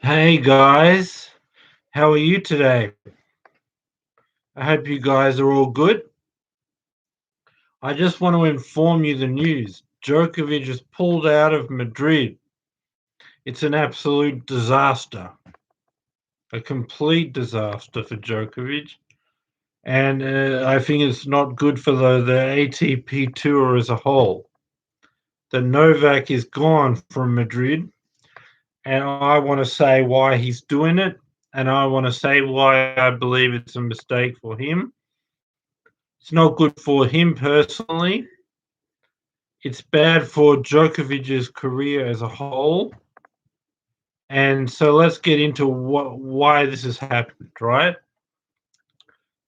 Hey guys, how are you today? I hope you guys are all good. I just want to inform you the news. Djokovic has pulled out of Madrid. It's an absolute disaster, a complete disaster for Djokovic. And I think it's not good for the ATP tour as a whole. The Novak is gone from Madrid, and I want to say why he's doing it, and I want to say why I believe it's a mistake for him. It's not good for him personally. It's bad for Djokovic's career as a whole. And so let's get into why this has happened, right?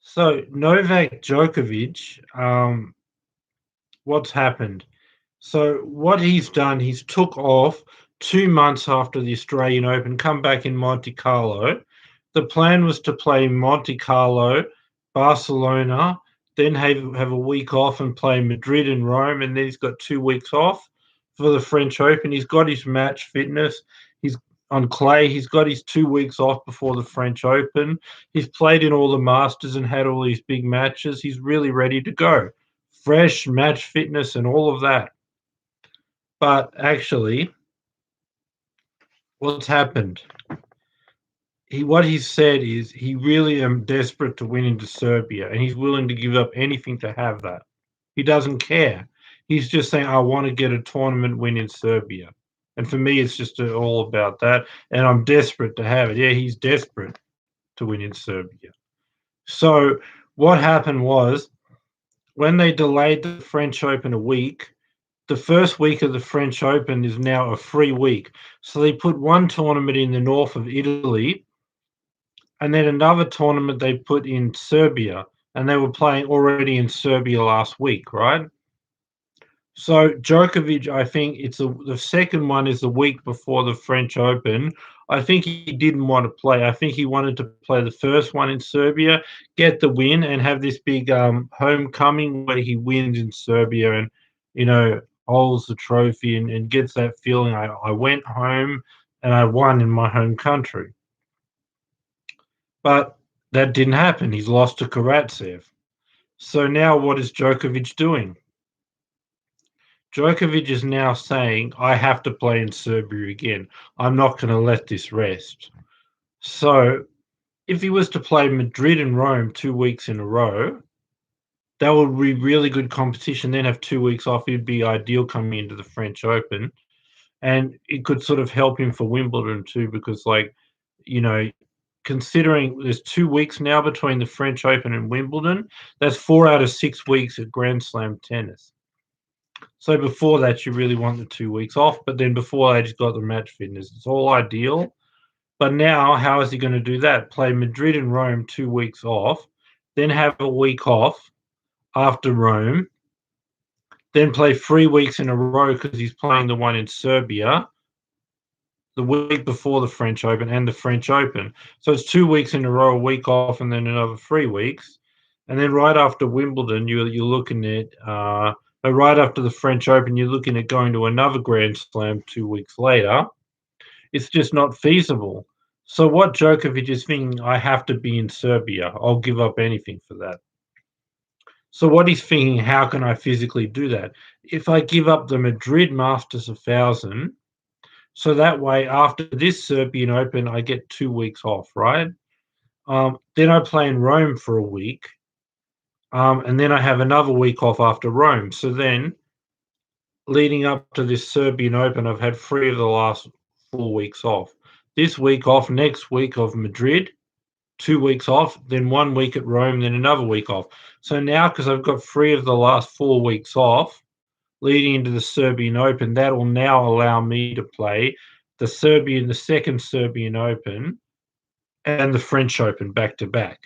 So Novak Djokovic, what's happened? So what he's done, he's took off 2 months after the Australian Open, come back in Monte Carlo. The plan was to play Monte Carlo, Barcelona, then have a week off and play Madrid and Rome, and then he's got 2 weeks off for the French Open. He's got his match fitness. He's on clay. He's got his 2 weeks off before the French Open. He's played in all the Masters and had all these big matches. He's really ready to go. Fresh match fitness and all of that. But actually, what's happened? What he said is he really am desperate to win into Serbia, and he's willing to give up anything to have that. He doesn't care. He's just saying, "I want to get a tournament win in Serbia," and for me, it's just all about that. And I'm desperate to have it. Yeah, he's desperate to win in Serbia. So what happened was when they delayed the French Open a week, the first week of the French Open is now a free week. So they put one tournament in the north of Italy and then another tournament they put in Serbia. And they were playing already in Serbia last week, right? So Djokovic, I think the second one is the week before the French Open. I think he didn't want to play. I think he wanted to play the first one in Serbia, get the win, and have this big homecoming where he wins in Serbia and holds the trophy and gets that feeling. I went home and I won in my home country. But that didn't happen. He's lost to Karatsev. So now what is Djokovic doing? Djokovic is now saying, I have to play in Serbia again. I'm not going to let this rest. So if he was to play Madrid and Rome 2 weeks in a row, that would be really good competition. Then have 2 weeks off. It'd be ideal coming into the French Open. And it could sort of help him for Wimbledon too, because, considering there's 2 weeks now between the French Open and Wimbledon, that's 4 out of 6 weeks at Grand Slam tennis. So before that, you really want the 2 weeks off, but then before that, he's got the match fitness. It's all ideal. But now, how is he going to do that? Play Madrid and Rome 2 weeks off, then have a week off after Rome, then play 3 weeks in a row because he's playing the one in Serbia the week before the French Open and the French Open. So it's 2 weeks in a row, a week off, and then another 3 weeks. And then right after Wimbledon, you're looking at right after the French Open, you're looking at going to another Grand Slam 2 weeks later. It's just not feasible. So what Djokovic is thinking, I have to be in Serbia. I'll give up anything for that. So what he's thinking, how can I physically do that? If I give up the Madrid Masters 1,000, so that way after this Serbian Open, I get 2 weeks off, right? Then I play in Rome for a week. And then I have another week off after Rome. So then, leading up to this Serbian Open, I've had 3 of the last 4 weeks off. This week off, next week of Madrid, 2 weeks off, then 1 week at Rome, then another week off. So now, because I've got 3 of the last 4 weeks off, leading into the Serbian Open, that will now allow me to play the second Serbian Open and the French Open back to back.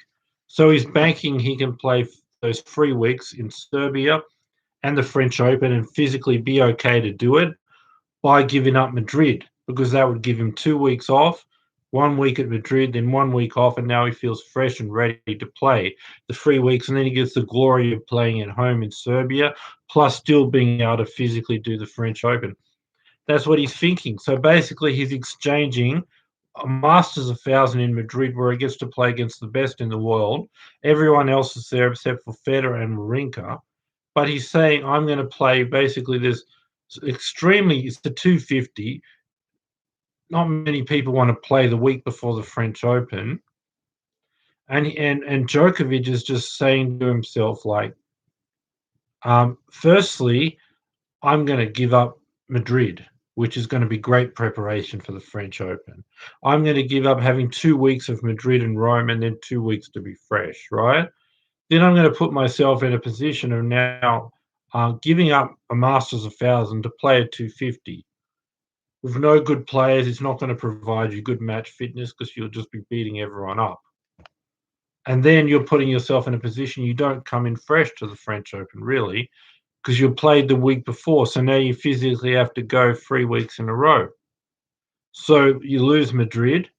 So he's banking he can play those 3 weeks in Serbia and the French Open and physically be okay to do it by giving up Madrid, because that would give him 2 weeks off, 1 week at Madrid, then 1 week off, and now he feels fresh and ready to play the 3 weeks, and then he gets the glory of playing at home in Serbia, plus still being able to physically do the French Open. That's what he's thinking. So basically, he's exchanging a Masters 1,000 in Madrid where he gets to play against the best in the world. Everyone else is there except for Federer and Wawrinka. But he's saying, I'm going to play basically this it's the 250. Not many people want to play the week before the French Open. And Djokovic is just saying to himself, like, firstly, I'm going to give up Madrid, which is going to be great preparation for the French Open. I'm going to give up having 2 weeks of Madrid and Rome and then 2 weeks to be fresh, right? Then I'm going to put myself in a position of now giving up a Masters 1,000 to play a 250. With no good players, it's not going to provide you good match fitness because you'll just be beating everyone up. And then you're putting yourself in a position you don't come in fresh to the French Open, really, because you played the week before. So now you physically have to go 3 weeks in a row. So you lose Madrid.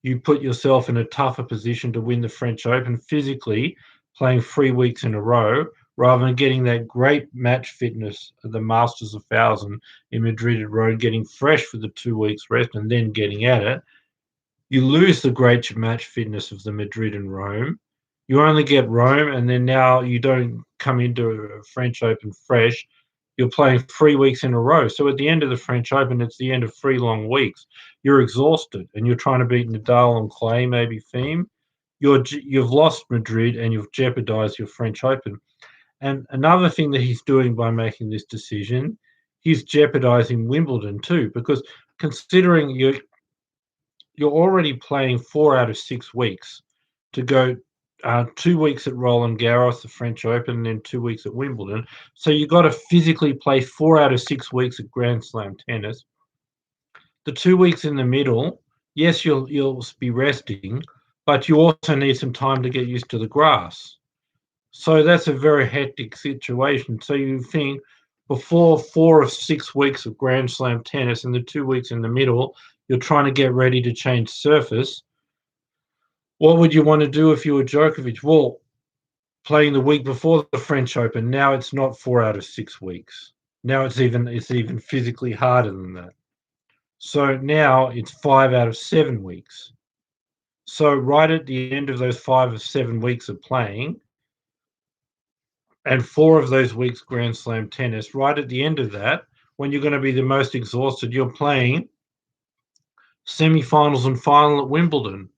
You put yourself in a tougher position to win the French Open physically, playing 3 weeks in a row, rather than getting that great match fitness of the Masters 1,000 in Madrid and Rome, getting fresh for the 2 weeks rest and then getting at it. You lose the great match fitness of the Madrid and Rome. You only get Rome, and then now you don't come into a French Open fresh. You're playing 3 weeks in a row. So at the end of the French Open, it's the end of 3 long weeks. You're exhausted, and you're trying to beat Nadal and Clay, maybe Thiem. You've lost Madrid, and you've jeopardized your French Open. And another thing that he's doing by making this decision, he's jeopardizing Wimbledon too, because considering you're already playing 4 out of 6 weeks to go 2 weeks at Roland Garros, the French Open, and then 2 weeks at Wimbledon. So you've got to physically play 4 out of 6 weeks at Grand Slam tennis. The 2 weeks in the middle, yes, you'll be resting, but you also need some time to get used to the grass. So that's a very hectic situation. So you think before 4 of 6 weeks of Grand Slam tennis and the 2 weeks in the middle, you're trying to get ready to change surface. What would you want to do if you were Djokovic? Well, playing the week before the French Open, now it's not 4 out of 6 weeks. Now it's even physically harder than that. So now it's 5 out of 7 weeks. So right at the end of those 5 of 7 weeks of playing, and 4 of those weeks Grand Slam tennis, right at the end of that, when you're going to be the most exhausted, you're playing semi-finals and final at Wimbledon.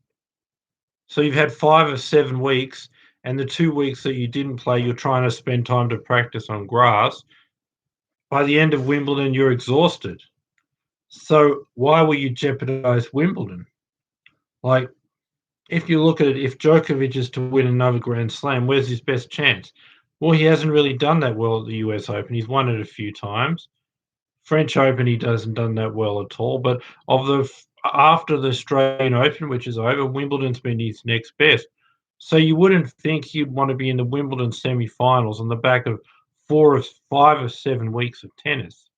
So you've had 5 of 7 weeks, and the 2 weeks that you didn't play, you're trying to spend time to practice on grass. By the end of Wimbledon, you're exhausted. So why will you jeopardize Wimbledon? Like, if you look at it, if Djokovic is to win another Grand Slam, where's his best chance? Well, he hasn't really done that well at the US Open. He's won it a few times. French Open, he hasn't done that well at all. But after the Australian Open, which is over, Wimbledon's been his next best. So you wouldn't think he'd want to be in the Wimbledon semi-finals on the back of 5 of 7 weeks of tennis.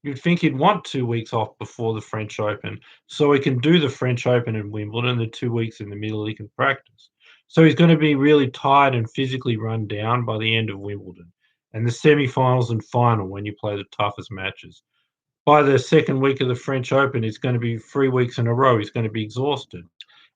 You'd think he'd want 2 weeks off before the French Open so he can do the French Open and Wimbledon, the 2 weeks in the middle he can practice. So he's going to be really tired and physically run down by the end of Wimbledon and the semi-finals and final when you play the toughest matches. By the second week of the French Open, it's going to be 3 weeks in a row. He's going to be exhausted.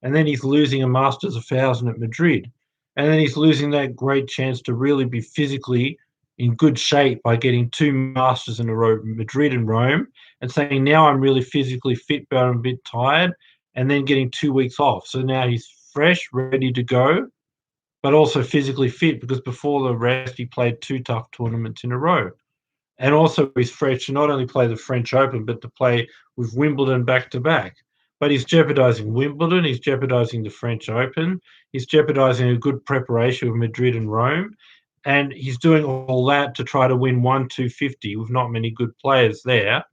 And then he's losing a Masters 1,000 at Madrid. And then he's losing that great chance to really be physically in good shape by getting 2 Masters in a row, Madrid and Rome, and saying, now I'm really physically fit, but I'm a bit tired, and then getting 2 weeks off. So now he's fresh, ready to go, but also physically fit because before the rest, he played 2 tough tournaments in a row. And also he's fresh to not only play the French Open, but to play with Wimbledon back to back. But he's jeopardizing Wimbledon, he's jeopardizing the French Open, he's jeopardizing a good preparation with Madrid and Rome, and he's doing all that to try to win 250 with not many good players there.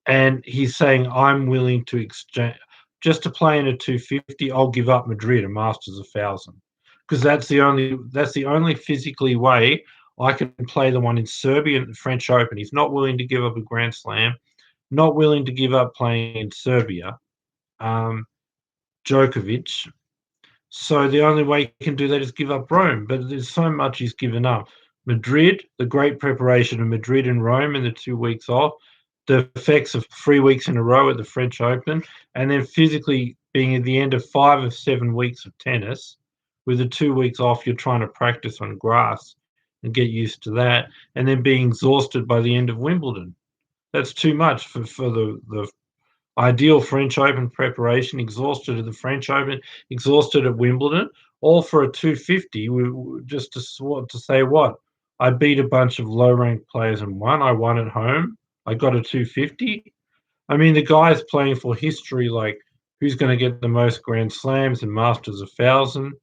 And he's saying, I'm willing to exchange just to play in a 250. I'll give up Madrid, a Masters 1,000, because that's the only physically way I can play the one in Serbia and the French Open. He's not willing to give up a Grand Slam, not willing to give up playing in Serbia. Djokovic. So the only way he can do that is give up Rome. But there's so much he's given up. Madrid, the great preparation of Madrid and Rome and the 2 weeks off, the effects of 3 weeks in a row at the French Open, and then physically being at the end of 5 of 7 weeks of tennis, with the 2 weeks off, you're trying to practice on grass and get used to that, and then being exhausted by the end of Wimbledon. That's too much for the ideal French Open preparation, exhausted at the French Open, exhausted at Wimbledon, all for a 250. Just to say what? I beat a bunch of low ranked players and won. I won at home. I got a 250. I mean, the guy's playing for history, like who's going to get the most Grand Slams and Masters 1,000.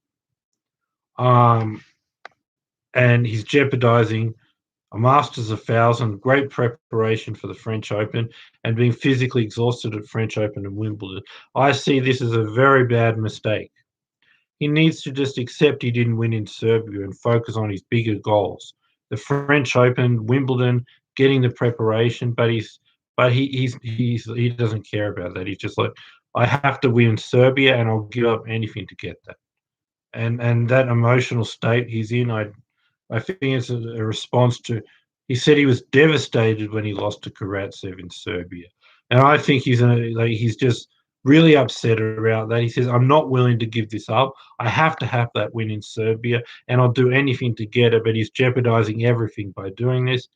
And he's jeopardizing a Masters 1,000, great preparation for the French Open, and being physically exhausted at French Open and Wimbledon. I see this as a very bad mistake. He needs to just accept he didn't win in Serbia and focus on his bigger goals. The French Open, Wimbledon, getting the preparation, but he doesn't care about that. He's just like, I have to win Serbia and I'll give up anything to get that. And that emotional state he's in, I think it's a response to. He said he was devastated when he lost to Karatsev in Serbia, and I think he's just really upset about that. He says, "I'm not willing to give this up. I have to have that win in Serbia, and I'll do anything to get it." But he's jeopardizing everything by doing this,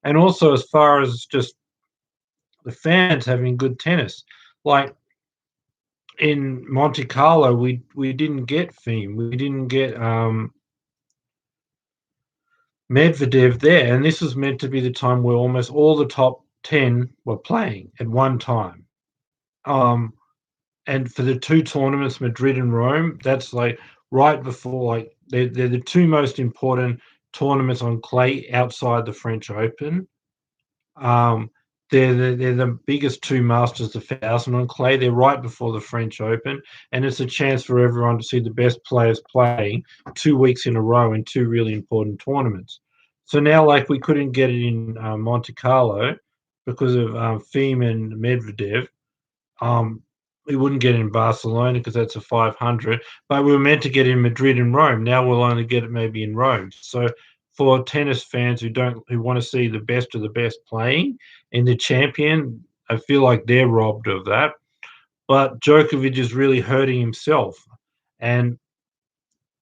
and also as far as just the fans having good tennis, like in Monte Carlo, we didn't get Thiem, we didn't get Medvedev there, and this was meant to be the time where almost all the top 10 were playing at one time. And for the two tournaments, Madrid and Rome, that's like right before, like they're the two most important tournaments on clay outside the French Open. They're the biggest two Masters 1,000 on clay. They're right before the French Open, and it's a chance for everyone to see the best players playing 2 weeks in a row in two really important tournaments. So now, like, we couldn't get it in Monte Carlo because of Thiem and Medvedev. Um, we wouldn't get it in Barcelona because that's a 500, but we were meant to get in Madrid and Rome. Now we'll only get it maybe in Rome. So for tennis fans who want to see the best of the best playing in the champion, I feel like they're robbed of that. But Djokovic is really hurting himself, and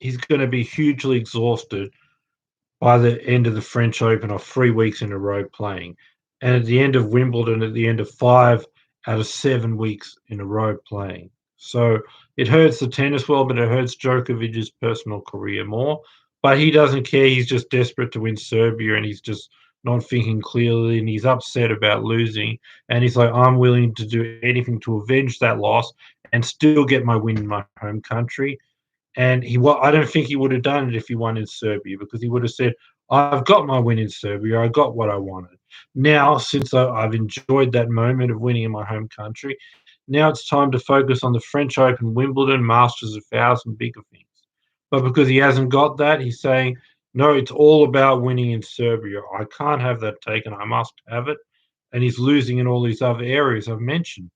he's going to be hugely exhausted by the end of the French Open or 3 weeks in a row playing. And at the end of Wimbledon, at the end of 5 out of 7 weeks in a row playing. So it hurts the tennis world, but it hurts Djokovic's personal career more. But he doesn't care. He's just desperate to win Serbia, and he's just not thinking clearly, and he's upset about losing. And he's like, I'm willing to do anything to avenge that loss and still get my win in my home country. And I don't think he would have done it if he won in Serbia, because he would have said, I've got my win in Serbia. I got what I wanted. Now, since I've enjoyed that moment of winning in my home country, now it's time to focus on the French Open, Wimbledon, Masters 1,000, bigger things. But because he hasn't got that, he's saying, no, it's all about winning in Serbia. I can't have that taken. I must have it. And he's losing in all these other areas I've mentioned.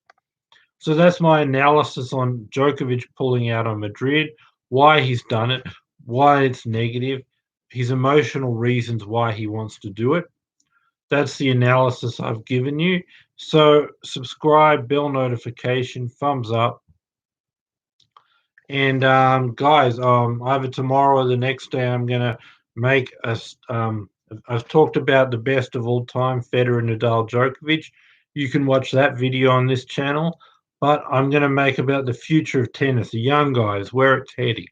So that's my analysis on Djokovic pulling out on Madrid, why he's done it, why it's negative, his emotional reasons why he wants to do it. That's the analysis I've given you. So subscribe, bell notification, thumbs up. And guys, either tomorrow or the next day, I'm going to make I've talked about the best of all time, Federer, Nadal, Djokovic. You can watch that video on this channel. But I'm going to make about the future of tennis, the young guys, where it's heading.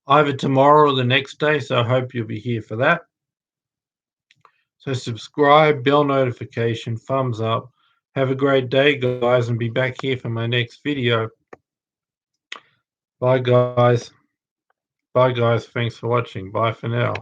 Either tomorrow or the next day, so I hope you'll be here for that. So subscribe, bell notification, thumbs up. Have a great day, guys, and be back here for my next video. Bye, guys. Bye, guys. Thanks for watching. Bye for now.